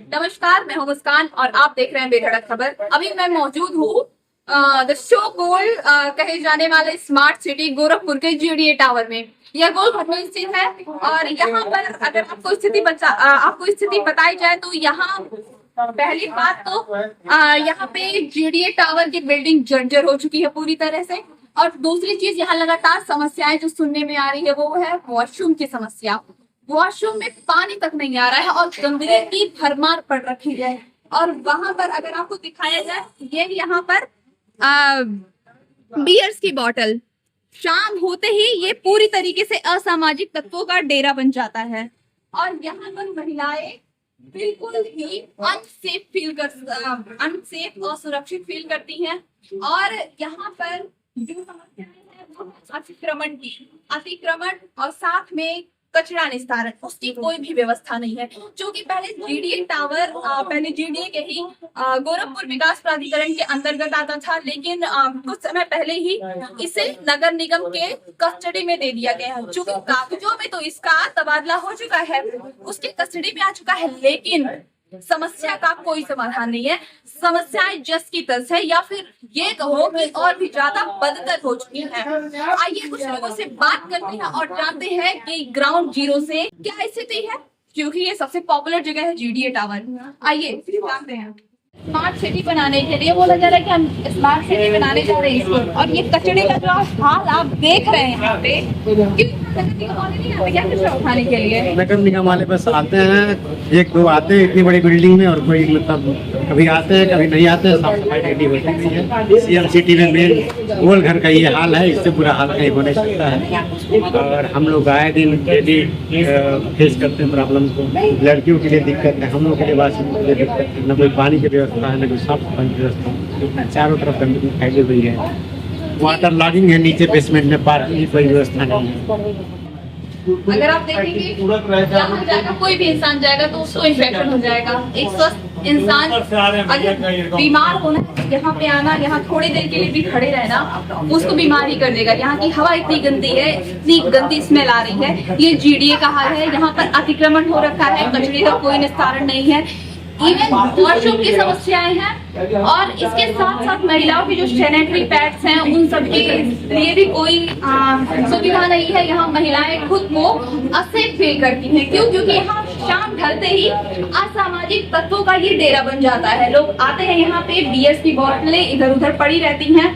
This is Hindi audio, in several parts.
नमस्कार, मैं हूं मुस्कान और आप देख रहे हैं बेधड़क खबर। अभी मैं मौजूद हूँ द शो गोल्ड कहे जाने वाले स्मार्ट सिटी गोरखपुर के जीडीए टावर में। यह गोलघर में स्थित है और यहाँ पर अगर आपको स्थिति बताई जाए तो यहाँ पहली बात तो यहाँ पे जीडीए टावर की बिल्डिंग जर्जर हो चुकी है पूरी तरह से। और दूसरी चीज, यहाँ लगातार समस्याएं जो सुनने में आ रही है वो है वॉशरूम की समस्या। वॉशरूम में पानी तक नहीं आ रहा है और गंदगी की भरमार पड़ रखी है। और वहां पर अगर आपको दिखाया जाए, ये यहाँ पर बियर्स की बोतल, शाम होते ही ये पूरी तरीके से असामाजिक तत्वों का डेरा बन जाता है। और यहाँ पर महिलाएं बिल्कुल ही अनसेफ और सुरक्षित फील करती हैं। और यहाँ पर जो समस्याएं हैं वो अतिक्रमण और साथ में कचरा निस्तारण, उसकी कोई भी व्यवस्था नहीं है। क्योंकि पहले जीडीए टावर जीडीए के ही गोरखपुर विकास प्राधिकरण के अंतर्गत आता था, लेकिन कुछ समय पहले ही इसे नगर निगम के कस्टडी में दे दिया गया है। चूंकि कागजों में तो इसका तबादला हो चुका है, उसके कस्टडी में आ चुका है, लेकिन समस्या का कोई समाधान नहीं है। समस्याएं जस की तस है, या फिर ये कहो कि और भी ज्यादा बदतर हो चुकी है। आइए कुछ लोगों से बात करते हैं और जानते हैं कि ग्राउंड जीरो से क्या स्थिति है, क्योंकि ये सबसे पॉपुलर जगह है जीडीए टावर। आइए जानते हैं। स्मार्ट सिटी बनाने के लिए बोला जा रहा है कि हम स्मार्ट सिटी बनाने जा रहे हैं इसको, और ये कचरे का जो हाल आप देख रहे हैं यहाँ पे, क्या उठाने के लिए नगर निगम वाले बस आते हैं, एक दो आते हैं इतनी बड़ी बिल्डिंग में, और कोई मतलब कभी आते हैं कभी नहीं आते हैं। साफ सफाई रेडी होती नहीं है। सीएम सिटी में मेन गोल घर का ये हाल है, इससे बुरा हाल कहीं हो नहीं सकता है। और हम लोग आए दिन डेली फेस करते हैं प्रॉब्लम को। लड़कियों के लिए दिक्कत है, हम लोग के लिए वासियों के लिए दिक्कत है। न कोई पानी की व्यवस्था है, न कोई साफ सफाई की व्यवस्था, चारों तरफ गंदगी फैली हुई है। वाटर लॉगिंग है, नीचे बेसमेंट में पार्किंग की कोई व्यवस्था नहीं है। अगर आप देखेंगे जहाँ जाएगा कोई भी इंसान जाएगा तो उसको इन्फेक्शन हो जाएगा। एक स्वस्थ इंसान अगर बीमार होना है, यहाँ पे आना, यहाँ थोड़ी देर के लिए भी खड़े रहना उसको बीमार ही कर देगा। यहाँ की हवा इतनी गंदी है, इतनी गंदी स्मेल आ रही है। ये जीडीए का हाल है, यहाँ पर अतिक्रमण हो रखा है, कचरे का कोई निस्तारण नहीं है, इवन वॉशरूम की समस्याएं हैं। और इसके साथ साथ महिलाओं की जो सैनिटरी पैड्स हैं उन सब के लिए भी कोई सुविधा नहीं है। यहाँ महिलाएं खुद को असेफ फील करती हैं। क्यों? क्योंकि यहाँ शाम ढलते ही असामाजिक तत्वों का ये डेरा बन जाता है। लोग आते हैं यहाँ पे, बीएस की बोतलें इधर उधर पड़ी रहती हैं।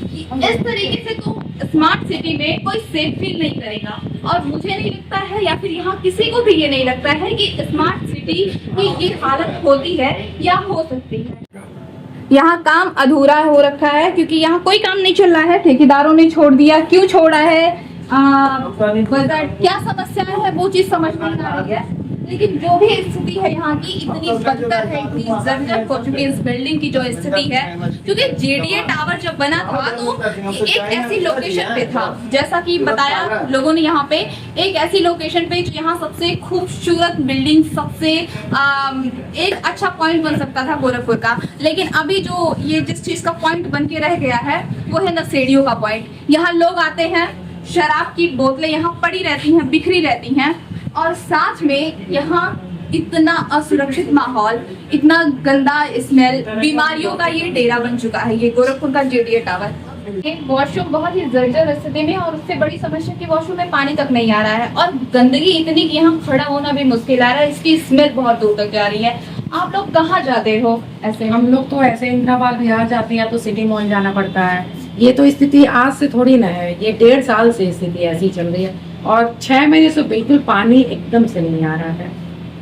इस तरीके से तो स्मार्ट सिटी में कोई सेफ फील नहीं करेगा। और मुझे नहीं लगता है, या फिर यहाँ किसी को भी ये नहीं लगता है कि स्मार्ट सिटी की ये हालत होती है या हो सकती है। यहाँ काम अधूरा हो रखा है, क्योंकि यहाँ कोई काम नहीं चल रहा है, ठेकेदारों ने छोड़ दिया। क्यों छोड़ा है, क्या समस्याएं है वो चीज समझ नहीं आ रही है। लेकिन जो भी स्थिति है यहाँ की इतनी बदतर है, इतनी जर्जर हो चुकी है इस बिल्डिंग की जो स्थिति है। क्योंकि जीडीए टावर जब बना था तो एक ऐसी लोकेशन पे था, जैसा कि बताया लोगों ने, यहाँ पे एक ऐसी लोकेशन पे जो यहाँ सबसे खूबसूरत बिल्डिंग, सबसे एक अच्छा पॉइंट बन सकता था गोरखपुर का। लेकिन अभी जो ये जिस चीज का पॉइंट बन के रह गया है वो है नशेड़ियों का पॉइंट। यहाँ लोग आते हैं, शराब की बोतलें यहाँ पड़ी रहती हैं, बिखरी रहती हैं, और साथ में यहाँ इतना असुरक्षित माहौल, इतना गंदा स्मेल, बीमारियों का ये डेरा बन चुका है ये गोरखपुर का जीडीए टावर। ये वॉशरूम बहुत ही जर्जर स्थिति में, और उससे बड़ी समस्या कि वॉशरूम में पानी तक नहीं आ रहा है, और गंदगी इतनी कि यहाँ खड़ा होना भी मुश्किल आ रहा है। इसकी स्मेल बहुत दूर तक जा रही है। आप लोग कहाँ जाते हो? ऐसे हम लोग तो ऐसे इंद्राबाद बिहार जाते हैं तो सिटी मॉल जाना पड़ता है। ये तो स्थिति आज से थोड़ी ना है, ये 1.5 साल से स्थिति ऐसी चल रही है। और 6 महीने से बिल्कुल पानी एकदम से नहीं आ रहा है।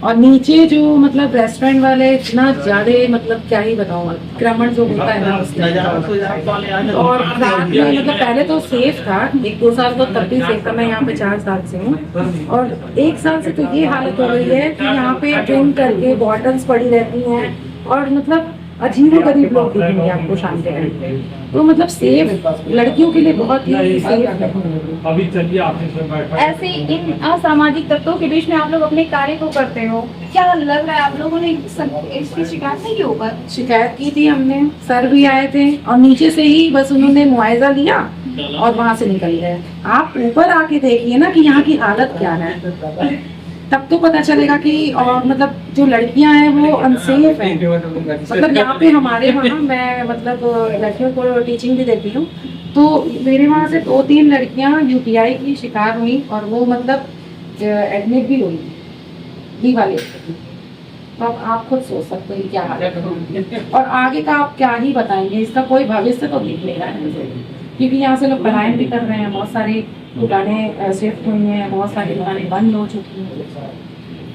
और नीचे जो मतलब रेस्टोरेंट वाले इतना ज्यादा, मतलब क्या ही बताऊँ, अतिक्रमण जो होता है ना उसके। और रात में मतलब पहले तो सेफ था, 1-2 साल तो तब भी सेफ था। मैं यहाँ पे 4 साल से हूँ, और 1 साल से तो ये हालत हो रही है कि यहाँ पे ड्रिंक करके बॉटल्स पड़ी रहती हैं, और मतलब अजीब गरीब लोग दिखेंगे आपको शाम के टाइम। तो मतलब सेफ लड़कियों के लिए बहुत ही सेफ है। ऐसे इन असामाजिक तत्वों के बीच में आप लोग अपने कार्य को करते हो, क्या लग रहा है आप लोगों ने इसकी शिकायत नहीं की ऊपर? शिकायत की थी हमने, सर भी आए थे, और नीचे से ही बस उन्होंने मुआयजा लिया और वहाँ से निकल गए। आप ऊपर आके देखिए ना कि यहाँ की हालत क्या है। तब तो पता चलेगा कि और मतलब जो लड़कियां हैं वो अनसेफ हैं। मतलब यहाँ पे हमारे वहाँ मैं मतलब लड़कियों को टीचिंग भी देती हूँ, तो मेरे वहाँ से 2-3 लड़कियां यूटीआई की शिकार हुई और वो मतलब एडमिट भी हुई डी वाले। तो अब आप खुद सोच सकते हैं क्या हालत है, और आगे का आप क्या ही बताएंगे, इसका कोई भविष्य तो दिख नहीं रहा है, क्योंकि यहाँ से लोग पलायन भी कर रहे हैं, बहुत सारी दुकानें शिफ्ट हुई हैं, बहुत सारी दुकानें बंद हो चुकी हैं।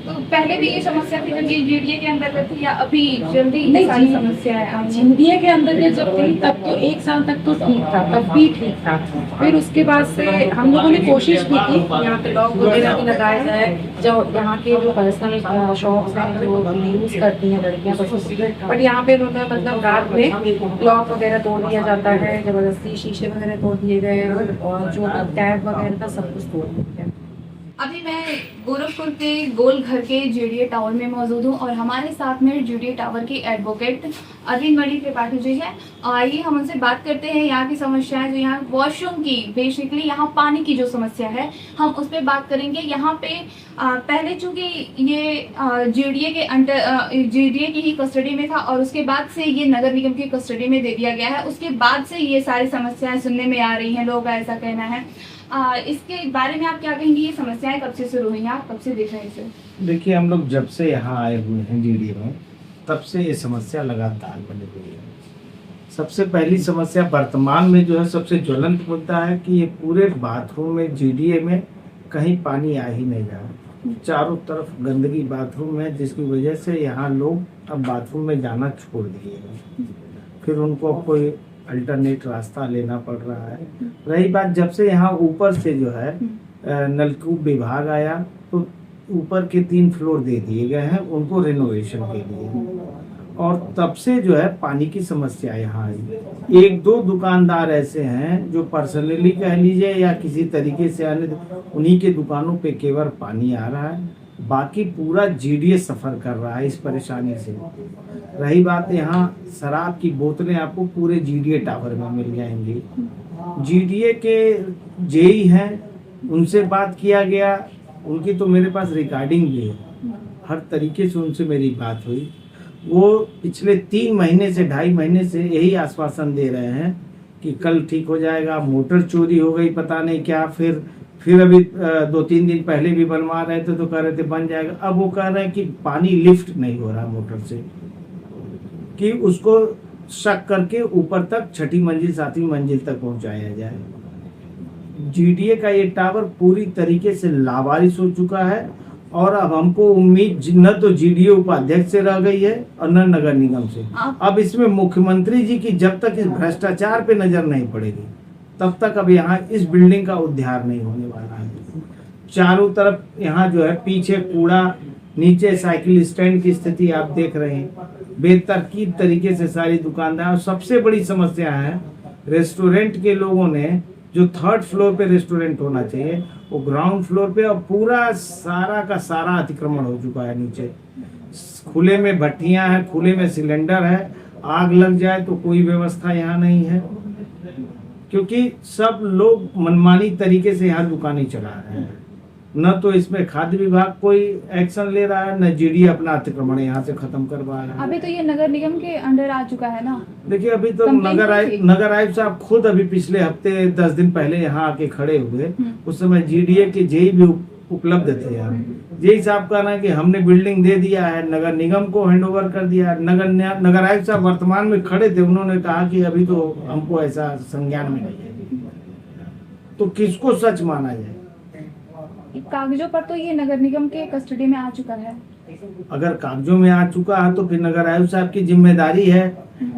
तो पहले भी ये समस्या थी जब ये जीडीए के अंदर थी, या अभी जल्दी ये नहीं, सारी समस्याएं आई हैं? जिंदगी के अंदर ये जब थी तब तो 1 साल तक तो ठीक था, तब भी ठीक था। फिर उसके बाद से हम लोगों ने कोशिश की थी यहाँ पे लॉक वगैरह भी लगाया जाए, जो यहाँ के जो पर्सनल शॉप्स हैं जो यूज करती हैं लड़कियाँ, बट यहाँ पे उन्होंने मतलब रात में लॉक वगैरह तोड़ दिया जाता है, जबरदस्ती शीशे वगैरह तोड़ दिए गए, और जो टैब वगैरह था सब कुछ तोड़ दिया गया। अभी मैं गोरखपुर के गोल घर के जीडीए टावर में मौजूद हूँ और हमारे साथ में जीडीए टावर की एडवोकेट अरविंद मणि त्रिपाठी जी है। आइए हम उनसे बात करते हैं यहाँ की समस्याएं, जो यहाँ वॉशरूम की, बेसिकली यहाँ पानी की जो समस्या है हम उस पर बात करेंगे। यहाँ पे पहले चूंकि ये जीडीए के अंडर जीडीए की ही कस्टडी में था और उसके बाद से ये नगर निगम की कस्टडी में दे दिया गया है, उसके बाद से ये सारी समस्याएं सुनने में आ रही हैं, लोग का ऐसा कहना है। इसके बारे में आप क्या कहेंगे, ये समस्याएं कब से शुरू हुई, आप कब से देख रहे हैं इसे? देखिए, हम लोग जब से यहाँ आए हुए हैं जीडीए में, तब से ये समस्या लगातार बनी हुई है। सबसे पहली समस्या वर्तमान में जो है सबसे ज्वलंत मुद्दा है कि ये पूरे बाथरूम में जीडीए में कहीं पानी आ ही नहीं रहा, चारों तरफ गंदगी बाथरूम है, जिसकी वजह से यहाँ लोग अब बाथरूम में जाना छोड़ दिए हैं। फिर उनको कोई अल्टरनेट रास्ता लेना पड़ रहा है। रही बात जब से यहाँ ऊपर से जो है नलकूप विभाग आया, तो ऊपर के 3 फ्लोर दे दिए गए हैं उनको रेनोवेशन के लिए, और तब से जो है पानी की समस्या यहाँ आई। 1-2 दुकानदार ऐसे हैं जो पर्सनली कह लीजिए या किसी तरीके से आने, उन्हीं के दुकानों पे केवल पानी आ रहा है, बाकी पूरा जीडीए सफर कर रहा है इस परेशानी से। रही बात यहाँ शराब की बोतलें आपको पूरे जीडीए टावर में मिल जाएंगी। जीडीए के जेई हैं, उनसे बात किया गया, उनकी तो मेरे पास रिकॉर्डिंग भी है, हर तरीके से उनसे मेरी बात हुई। वो पिछले 3 महीने से 2.5 महीने से यही आश्वासन दे रहे हैं कि कल ठीक हो जाएगा। मोटर चोरी हो गई, पता नहीं क्या, फिर अभी 2-3 दिन पहले भी बनवा रहे थे तो कह रहे थे बन जाएगा। अब वो कह रहे हैं कि पानी लिफ्ट नहीं हो रहा मोटर से, कि उसको शक करके ऊपर तक 6ठी मंजिल 7वीं मंजिल तक पहुंचाया जाए। जीडीए का ये टावर पूरी तरीके से लावारिस हो चुका है, और अब हमको उम्मीद न तो जीडीए उपाध्यक्ष से रह गई है और न नगर निगम से। अब इसमें मुख्यमंत्री जी की जब तक इस भ्रष्टाचार पे नजर नहीं पड़ेगी तब तक अब यहाँ इस बिल्डिंग का उद्धार नहीं होने वाला है। चारों तरफ यहाँ जो है पीछे कूड़ा, नीचे साइकिल स्टैंड की स्थिति आप देख रहे हैं, बेतरतीब तरीके से सारी दुकानदार। सबसे बड़ी समस्या है रेस्टोरेंट के लोगों ने, जो 3rd फ्लोर पे रेस्टोरेंट होना चाहिए वो ग्राउंड फ्लोर पे, और पूरा सारा का सारा अतिक्रमण हो चुका है। नीचे खुले में भट्टियां हैं, खुले में सिलेंडर है, आग लग जाए तो कोई व्यवस्था यहाँ नहीं है, क्योंकि सब लोग मनमानी तरीके से यहाँ दुकानें चला रहे हैं। न तो इसमें खाद्य विभाग कोई एक्शन ले रहा है, न जीडीए अपना अतिक्रमण यहाँ से खत्म करवा रहा है। अभी तो ये नगर निगम के अंडर आ चुका है ना। देखिए, अभी तो नगर आयुक्त साहब खुद अभी पिछले हफ्ते 10 दिन पहले यहाँ आके खड़े हुए, उस समय जीडीए के जेई भी उपलब्ध थे यहाँ। जेई साहब कहना है कि हमने बिल्डिंग दे दिया है, नगर निगम को हैंडओवर कर दिया है। नगर आयुक्त साहब वर्तमान में खड़े थे, उन्होंने कहा कि अभी तो हमको ऐसा संज्ञान में नहीं है। तो किसको सच माना जाए? कागजों पर तो ये नगर निगम के कस्टडी में आ चुका है। अगर कागजों में आ चुका है तो फिर नगर आयुक्त साहब की जिम्मेदारी है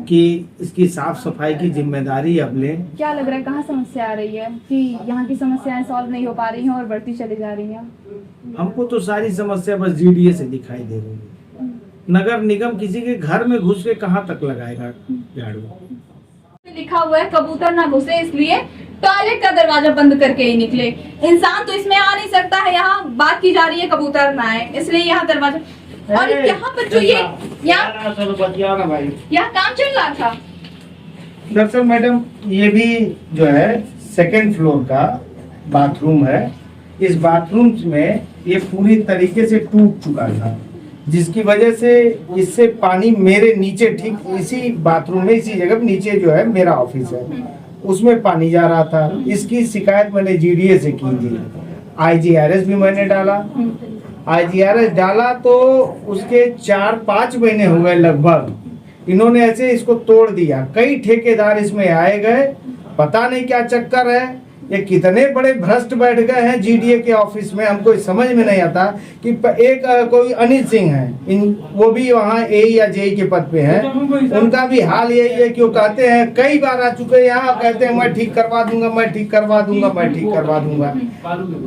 कि इसकी साफ सफाई की जिम्मेदारी अब लें। क्या लग रहा है, कहाँ समस्या आ रही है कि यहाँ की समस्याएं सॉल्व नहीं हो पा रही हैं और बढ़ती चली जा रही हैं? हमको तो सारी समस्या बस जीडीए से दिखाई दे रही है। नगर निगम किसी के घर में घुस के कहाँ तक लगाएगा झाड़ू? लिखा हुआ है कबूतर ना घुसे, इसलिए टॉयलेट का दरवाजा बंद करके ही निकले। इंसान तो इसमें आ नहीं सकता है, यहाँ बात की जा रही है कबूतर ना आए, इसलिए यहाँ दरवाजा। और यहाँ पर जो ये यहाँ काम चल रहा था। दरअसल मैडम, ये भी जो है 2nd फ्लोर का बाथरूम है, इस बाथरूम में ये पूरी तरीके से टूट चुका था, जिसकी वजह से इससे पानी मेरे नीचे, ठीक इसी बाथरूम में, इसी जगह नीचे जो है मेरा ऑफिस है, उसमें पानी जा रहा था। इसकी शिकायत मैंने जीडीए से की थी। IGRS भी मैंने डाला। IGRS डाला तो उसके 4-5 महीने हो गए लगभग, इन्होंने ऐसे इसको तोड़ दिया। कई ठेकेदार इसमें आए गए, पता नहीं क्या चक्कर है, ये कितने बड़े भ्रष्ट बैठ गए हैं जीडीए के ऑफिस में, हमको समझ में नहीं आता कि एक कोई अनिल सिंह है, वो भी वहाँ ए या जे के पद पे हैं, उनका भी हाल यही है कि वो कहते हैं, कई बार आ चुके हैं यहाँ, कहते हैं मैं ठीक करवा दूंगा, मैं ठीक करवा दूंगा, मैं ठीक करवा दूंगा।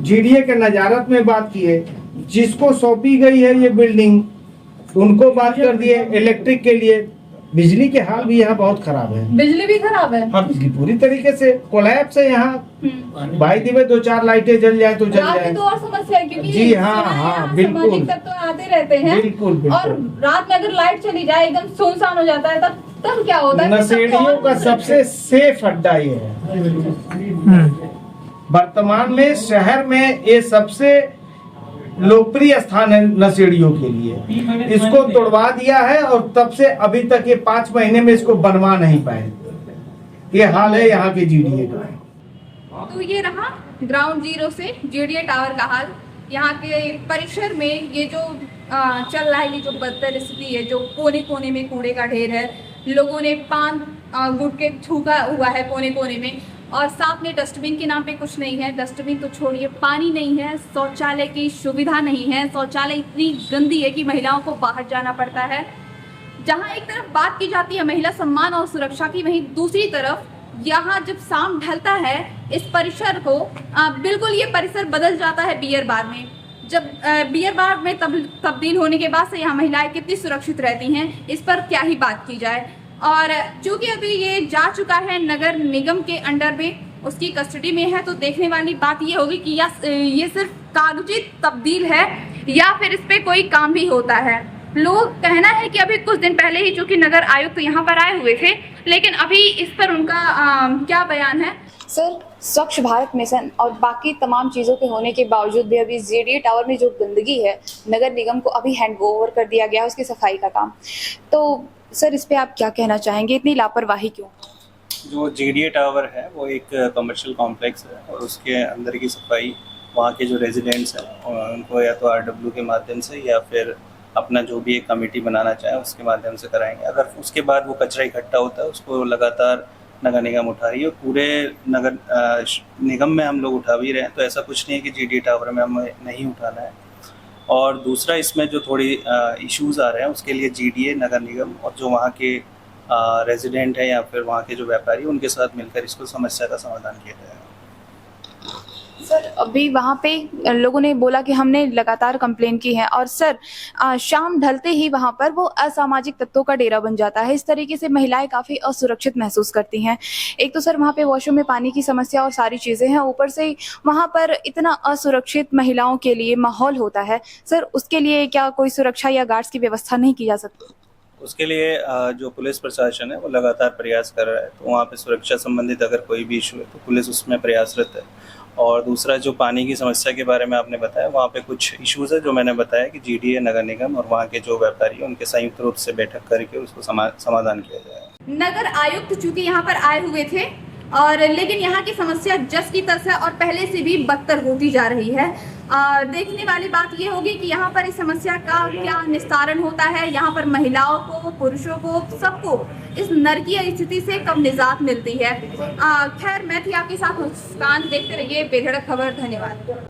जीडीए के नजारत में बात की है, जिसको सौंपी गई है ये बिल्डिंग, उनको बात कर दिए। इलेक्ट्रिक के लिए बिजली के हाल भी यहाँ बहुत खराब है, बिजली भी खराब है। हाँ, बिजली पूरी तरीके से कोलैप्स है यहाँ। भाई दिवे 2-4 लाइटें जल जाए तो जल रात जाए। में तो और समस्या है, क्योंकि जी हाँ, सुना है हाँ, यहाँ बिल्कुल। सामाजिक तत्व आते रहते हैं, बिल्कुल, बिल्कुल। और रात में अगर लाइट चली जाए एकदम सुनसान हो जाता है, तब क्या होता है? नशेड़ियों का सबसे सेफ अड्डा ये है। वर्तमान में शहर में ये सबसे लोकप्रिय स्थान है नशेड़ियों के लिए। इसको तोड़वा दिया है और तब से अभी तक ये 5 महीने में इसको बनवा नहीं पाए। ये हाल है यहाँ के जीडीए का। तो ये रहा ग्राउंड जीरो से जीडीए टावर का हाल। यहाँ के परिसर में ये जो चल रहा है, ये जो बदतर स्थिति है, जो कोने कोने में कूड़े का ढेर है, लोगों ने पान गुटके थूका हुआ है कोने कोने में, और साथ में डस्टबिन के नाम पे कुछ नहीं है। डस्टबिन तो छोड़िए, पानी नहीं है, शौचालय की सुविधा नहीं है, शौचालय इतनी गंदी है कि महिलाओं को बाहर जाना पड़ता है। जहाँ एक तरफ बात की जाती है महिला सम्मान और सुरक्षा की, वहीं दूसरी तरफ यहाँ जब शाम ढलता है इस परिसर को बिल्कुल ये परिसर बदल जाता है बियर बार में। जब बियर बार में तब्दील होने के बाद से यहाँ महिलाएं कितनी सुरक्षित रहती हैं, इस पर क्या ही बात की जाए। और चूंकि अभी ये जा चुका है नगर निगम के अंडर में, उसकी कस्टडी में है, तो देखने वाली बात ये होगी कि ये सिर्फ कागजी तब्दील है या फिर इस पे कोई काम भी होता है। लोग कहना है कि अभी कुछ दिन पहले ही चूंकि नगर आयुक्त यहाँ पर आए हुए थे, लेकिन अभी इस पर उनका क्या बयान है? सर, स्वच्छ भारत मिशन और बाकी तमाम चीज़ों के होने के बावजूद भी अभी जीडीए टावर में जो गंदगी है, नगर निगम को अभी हैंड ओवर कर दिया गया है उसकी सफाई का काम। तो सर, इस पे आप क्या कहना चाहेंगे, इतनी लापरवाही क्यों? जो जीडीए टावर है वो एक कमर्शियल कॉम्प्लेक्स है और उसके अंदर की सफाई वहाँ के जो रेजिडेंट्स हैं उनको या तो RW के माध्यम से या फिर अपना जो भी एक कमेटी बनाना चाहे उसके माध्यम से कराएंगे। अगर उसके बाद वो कचरा इकट्ठा होता है उसको लगातार नगर निगम उठा रही है, पूरे नगर निगम में हम लोग उठा भी रहे हैं, तो ऐसा कुछ नहीं है कि जीडीए टावर में हमें नहीं उठाना है। और दूसरा इसमें जो थोड़ी इश्यूज़ आ रहे हैं उसके लिए जीडीए, नगर निगम और जो वहाँ के रेजिडेंट है या फिर वहाँ के जो व्यापारी उनके साथ मिलकर इसको समस्या का समाधान किया जाएगा। सर, अभी वहाँ पे लोगों ने बोला कि हमने लगातार कंप्लेन की है और सर शाम ढलते ही वहाँ पर वो असामाजिक तत्वों का डेरा बन जाता है। इस तरीके से महिलाएं काफ़ी असुरक्षित महसूस करती हैं। एक तो सर वहाँ पे वॉशरूम में पानी की समस्या और सारी चीज़ें हैं, ऊपर से वहाँ पर इतना असुरक्षित महिलाओं के लिए माहौल होता है। सर, उसके लिए क्या कोई सुरक्षा या गार्ड्स की व्यवस्था नहीं की जा सकती? उसके लिए जो पुलिस प्रशासन है वो लगातार प्रयास कर रहा है, तो वहाँ पे सुरक्षा संबंधित अगर कोई भी इशू है तो पुलिस उसमें प्रयासरत है। और दूसरा जो पानी की समस्या के बारे में आपने बताया, वहाँ पे कुछ इश्यूज़ है जो मैंने बताया कि जीडीए, नगर निगम और वहाँ के जो व्यापारी उनके संयुक्त रूप से बैठक करके उसको समाधान किया जाएगा। नगर आयुक्त चूंकि यहाँ पर आए हुए थे, और लेकिन यहाँ की समस्या जस की तस है और पहले से भी बदतर होती जा रही है। देखने वाली बात ये होगी कि यहाँ पर इस समस्या का क्या निस्तारण होता है, यहाँ पर महिलाओं को, पुरुषों को, सबको इस नरकीय स्थिति से कब निजात मिलती है। खैर, मैं थी आपके साथ मुस्कान। देखते रहिए बेधड़क खबर। धन्यवाद।